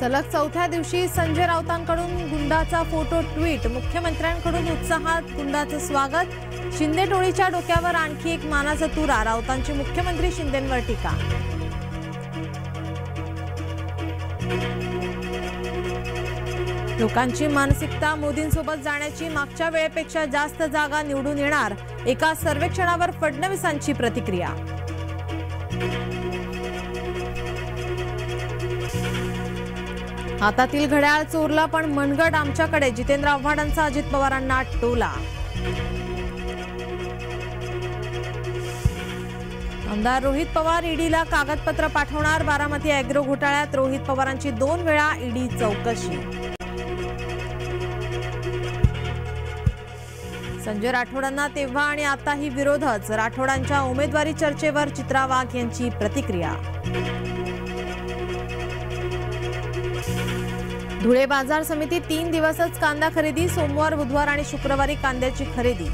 सलग चौथ्या दिवशी संजय राऊतांकडून गुंडाचा फोटो ट्विट। मुख्यमंत्र्यांकडून उत्साहात गुंडाचं स्वागत। शिंदे टोळीच्या डोक्यावर आणखी एक मानाचा तुरा। राऊतांची मुख्यमंत्री शिंदेंवर टीका। लोकांची मानसिकता मोदींसोबत जाण्याची। मागच्या वेळेपेक्षा जास्त जागा निवडून येणार। एका सर्वेक्षणावर फडणवीसांची प्रतिक्रिया। हातातील घड्याळ चोरला पण मनगट आमच्याकडे। जितेंद्र आव्हाडांचा अजित पवारांना टोला। आमदार रोहित पवार ईडीला कागदपत्र पाठवणार। बारामती अॅग्रो घोटाळ्यात रोहित पवारांची 2 वेळा ईडी चौकशी। संजय राठोडांना तेव्हा आणि आताही विरोधच। राठोडांच्या उमेदवारी चर्चेवर चित्रा वाघ यांची प्रतिक्रिया। धुळे बाजार समिती 3 दिवसच कांदा खरेदी। सोमवार, बुधवार आणि शुक्रवारी कांद्याची खरेदी।